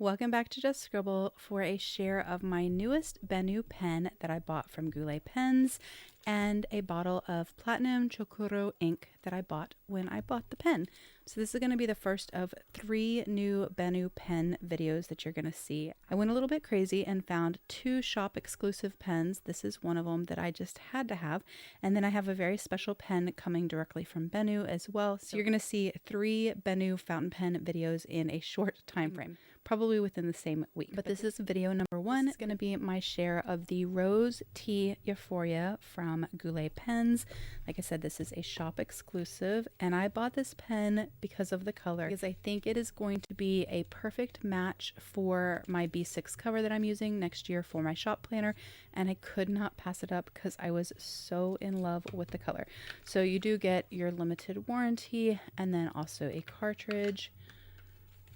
Welcome back to Just Scribble for a share of my newest Benu pen that I bought from Goulet pens and a bottle of Platinum Chocuro ink that I bought when I bought the pen. So this is going to be the first of 3 new Benu pen videos that you're going to see. I went a little bit crazy and found 2 shop exclusive pens. This is one of them that I just had to have. And then I have a very special pen coming directly from Benu as well. So you're going to see 3 Benu fountain pen videos in a short time frame, probably within the same week. But this is video number 1. It's going to be my share of the Rose Tea Euphoria from Goulet pens. Like I said, this is a shop exclusive, and I bought this pen because of the color, because I think it is going to be a perfect match for my B6 cover that I'm using next year for my shop planner, and I could not pass it up because I was so in love with the color. So you do get your limited warranty and then also a cartridge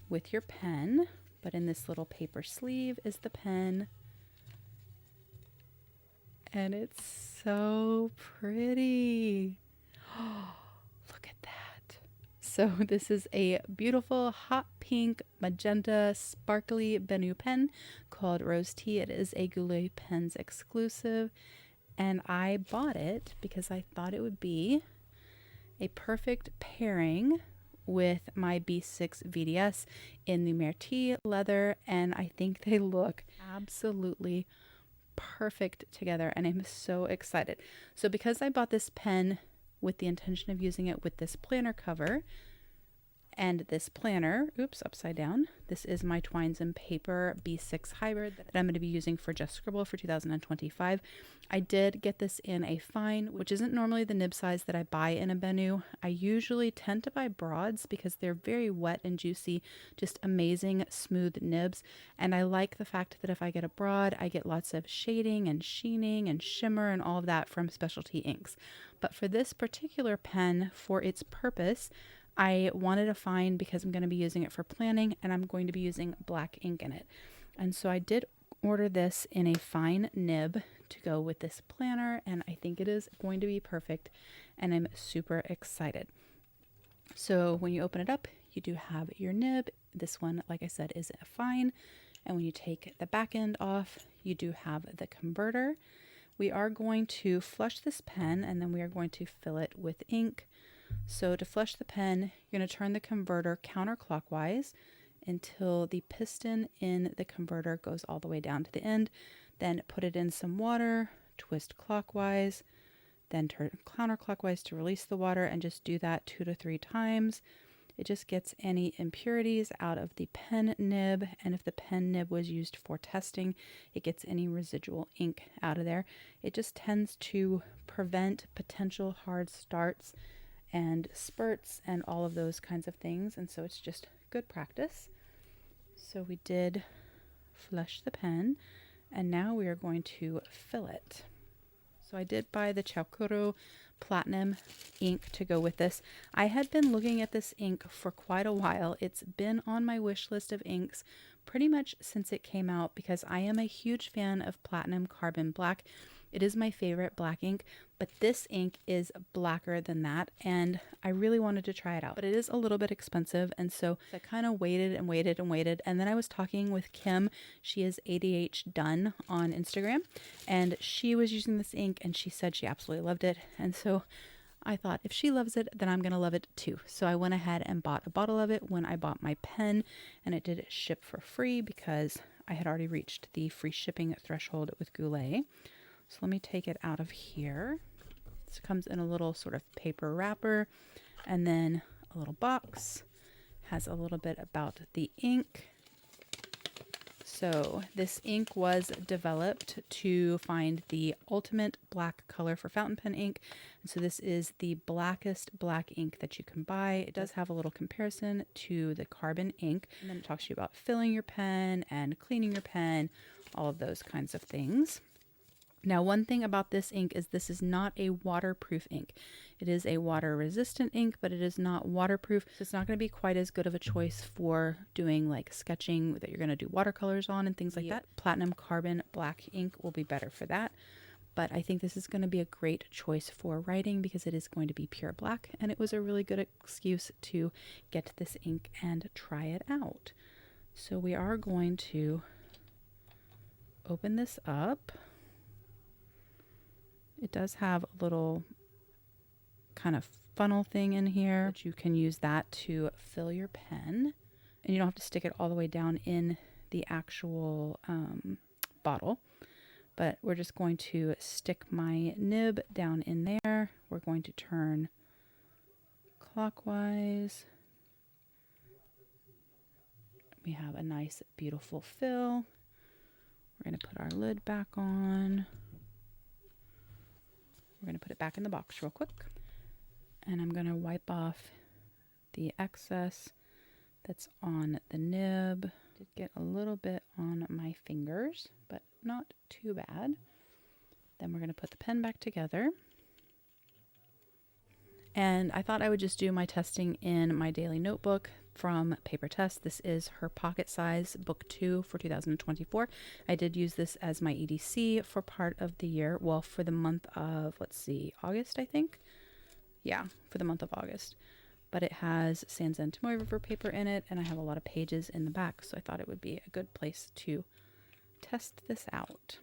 with your pen, but in this little paper sleeve is the pen, and it's so pretty. Oh, look at that. So this is a beautiful hot pink magenta sparkly Benu pen called Rose Tea. It is a Goulet pens exclusive, and I bought it because I thought it would be a perfect pairing with my B6 VDS in the Myrtille leather, and I think they look absolutely perfect together, and I'm so excited. So because I bought this pen with the intention of using it with this planner cover and this planner, oops, upside down, this is my Twines and Paper B6 hybrid that I'm going to be using for Just Scribble for 2025. I did get this in a fine, which isn't normally the nib size that I buy in a Benu. I usually tend to buy broads because they're very wet and juicy, just amazing smooth nibs. And I like the fact that if I get a broad, I get lots of shading and sheening and shimmer and all of that from specialty inks. But for this particular pen, for its purpose, I wanted a fine because I'm going to be using it for planning, and I'm going to be using black ink in it. And so I did order this in a fine nib to go with this planner, and I think it is going to be perfect, and I'm super excited. So when you open it up, you do have your nib. This one, like I said, is a fine, and when you take the back end off, you do have the converter. We are going to flush this pen, and then we are going to fill it with ink. So to flush the pen, you're going to turn the converter counterclockwise until the piston in the converter goes all the way down to the end. Then put it in some water, twist clockwise, then turn counterclockwise to release the water, and just do that 2 to 3 times. It just gets any impurities out of the pen nib, and if the pen nib was used for testing, it gets any residual ink out of there. It just tends to prevent potential hard starts and spurts and all of those kinds of things, and so it's just good practice. So we did flush the pen, and now we are going to fill it. So I did buy the Chocuro Platinum ink to go with this. I had been looking at this ink for quite a while. It's been on my wish list of inks pretty much since it came out because I am a huge fan of Platinum Carbon Black. It is my favorite black ink, but this ink is blacker than that, and I really wanted to try it out, but it is a little bit expensive, and so I kind of waited and waited and waited, and then I was talking with Kim. She is ADH Done on Instagram, and she was using this ink, and she said she absolutely loved it, and so I thought if she loves it, then I'm going to love it too. So I went ahead and bought a bottle of it when I bought my pen, and it did ship for free because I had already reached the free shipping threshold with Goulet. So let me take it out of here. This comes in a little sort of paper wrapper, and then a little box. Has a little bit about the ink. So this ink was developed to find the ultimate black color for fountain pen ink. And so this is the blackest black ink that you can buy. It does have a little comparison to the carbon ink. And then it talks to you about filling your pen and cleaning your pen, all of those kinds of things. Now, one thing about this ink is this is not a waterproof ink. It is a water-resistant ink, but it is not waterproof, so it's not going to be quite as good of a choice for doing like sketching that you're going to do watercolors on and things like that. Platinum Carbon Black ink will be better for that, but I think this is going to be a great choice for writing because it is going to be pure black, and it was a really good excuse to get this ink and try it out. So we are going to open this up. It does have a little kind of funnel thing in here. You can use that to fill your pen, and you don't have to stick it all the way down in the actual bottle. But we're just going to stick my nib down in there. We're going to turn clockwise. We have a nice, beautiful fill. We're going to put our lid back on. We're going to put it back in the box real quick. And I'm going to wipe off the excess that's on the nib. Did get a little bit on my fingers, but not too bad. Then we're going to put the pen back together. And I thought I would just do my testing in my daily notebook from Paper Test. This is her pocket size book 2 for 2024. I did use this as my EDC for part of the year. Well, for the month of, let's see, August, I think. Yeah, for the month of August. But it has Sans and Tomoe River paper in it, and I have a lot of pages in the back, so I thought it would be a good place to test this out.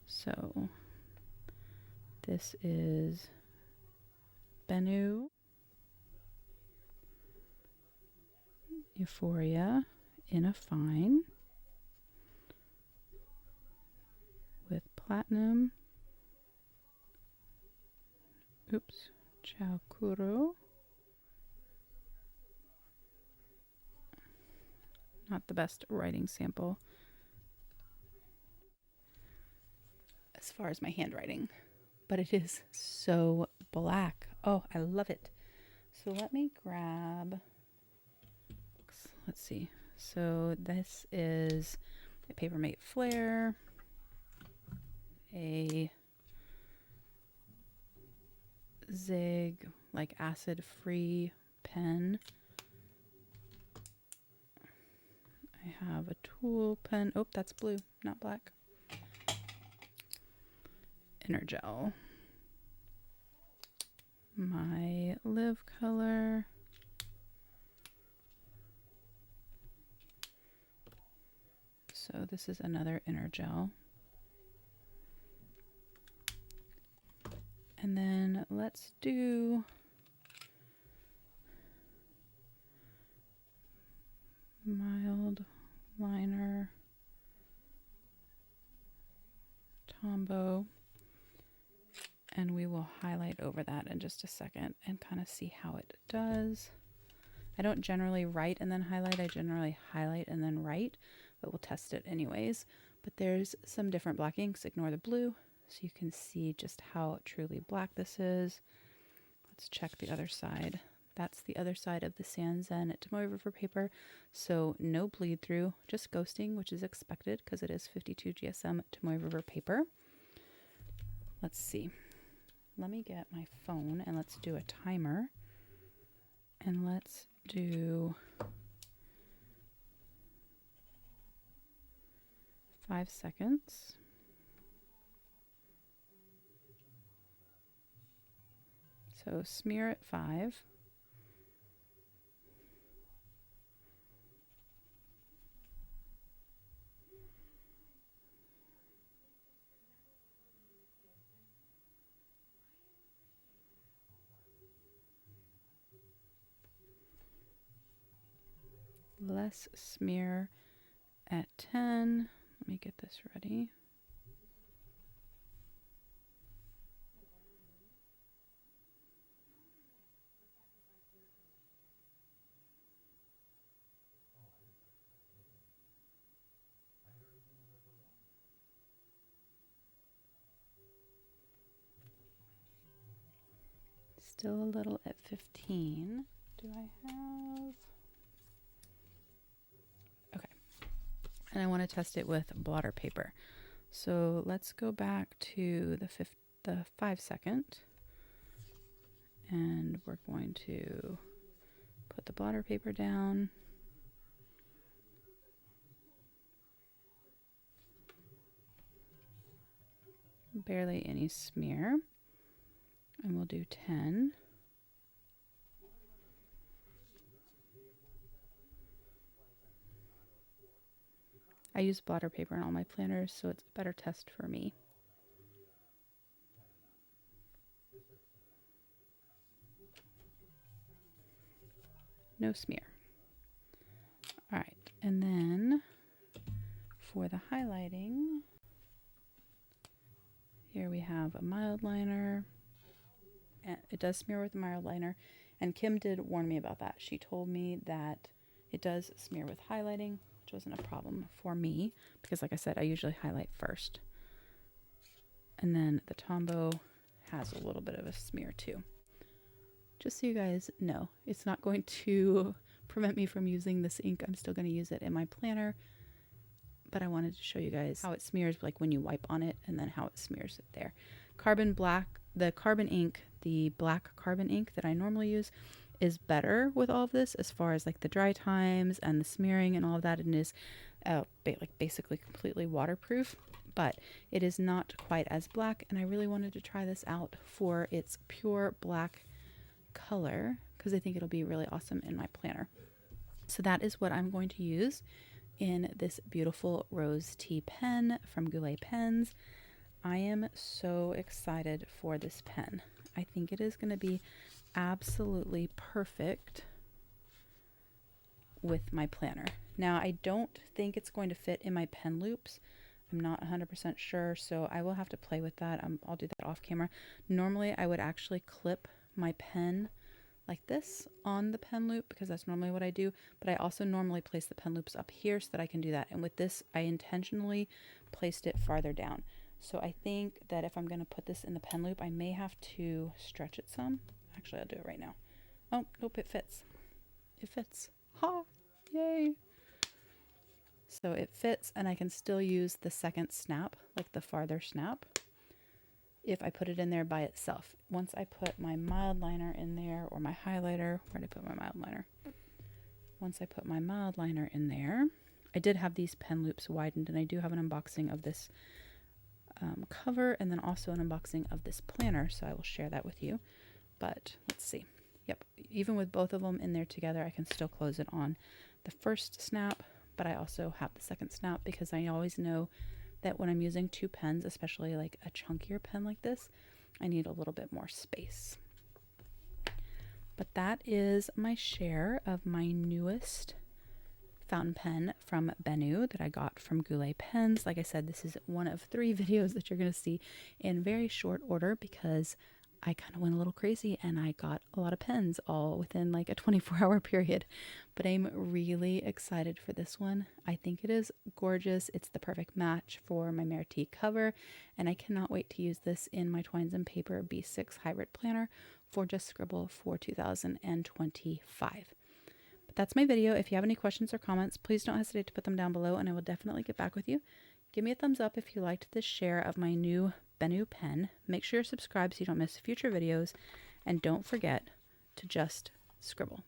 So this is Benu, Euphoria in a fine with platinum. Oops, Chaokuro. Not the best writing sample as far as my handwriting, but it is so black. Oh, I love it. So let me grab, let's see. So this is a Papermate Flare, a Zig, like acid-free pen. I have a Tool pen. Oh, that's blue, not black. Energel. My Live color. So this is another Energel. And then let's do mild liner, Tombow, and we will highlight over that in just a second and kind of see how it does. I don't generally write and then highlight. I generally highlight and then write, but we'll test it anyways. But there's some different black inks. Ignore the blue. So you can see just how truly black this is. Let's check the other side. That's the other side of the Sans and Tomoe River paper. So no bleed through, just ghosting, which is expected because it is 52 GSM Tomoe River paper. Let's see. Let me get my phone and let's do a timer. And let's do 5 seconds. So smear at 5. Less smear at 10. Let me get this ready. Still a little at 15. Do I have? Okay. And I want to test it with blotter paper. So let's go back to the 5 second. And we're going to put the blotter paper down. Barely any smear. And we'll do 10. I use blotter paper in all my planners, so it's a better test for me. No smear. All right, and then for the highlighting, here we have a mild liner. And it does smear with a mild liner, and Kim did warn me about that. She told me that it does smear with highlighting, which wasn't a problem for me because, like I said, I usually highlight first. And then the Tombow has a little bit of a smear too. Just so you guys know, it's not going to prevent me from using this ink. I'm still going to use it in my planner, but I wanted to show you guys how it smears, like when you wipe on it, and then how it smears it there. Carbon black, the carbon ink, the black carbon ink that I normally use is better with all of this as far as like the dry times and the smearing and all of that. It is like basically completely waterproof, but it is not quite as black, and I really wanted to try this out for its pure black color because I think it'll be really awesome in my planner. So that is what I'm going to use in this beautiful rose tea pen from Goulet pens. I am so excited for this pen. I think it is going to be absolutely perfect with my planner. Now, I don't think it's going to fit in my pen loops. I'm not 100% sure, so I will have to play with that. I'll do that off camera. Normally, I would actually clip my pen like this on the pen loop because that's normally what I do, but I also normally place the pen loops up here so that I can do that. And with this, I intentionally placed it farther down. So I think that if I'm going to put this in the pen loop, I may have to stretch it some. Actually, I'll do it right now. Oh, nope, it fits. It fits. Ha! Yay! So it fits, and I can still use the second snap, like the farther snap, if I put it in there by itself. Once I put my mild liner in there, or my highlighter, where did I put my mild liner? Once I put my mild liner in there, I did have these pen loops widened, and I do have an unboxing of this cover, and then also an unboxing of this planner, so I will share that with you. But let's see. Yep, even with both of them in there together, I can still close it on the first snap, but I also have the second snap because I always know that when I'm using two pens, especially like a chunkier pen like this, I need a little bit more space. But that is my share of my newest fountain pen from Benu that I got from Goulet pens. Like I said, this is one of 3 videos that you're going to see in very short order because I kind of went a little crazy and I got a lot of pens all within like a 24-hour period. But I'm really excited for this one. I think it is gorgeous. It's the perfect match for my Merit cover, and I cannot wait to use this in my Twines and Paper B6 Hybrid Planner for Just Scribble for 2025. But that's my video. If you have any questions or comments, please don't hesitate to put them down below, and I will definitely get back with you. Give me a thumbs up if you liked this share of my new Benu pen. Make sure you're subscribed so you don't miss future videos, and don't forget to just scribble.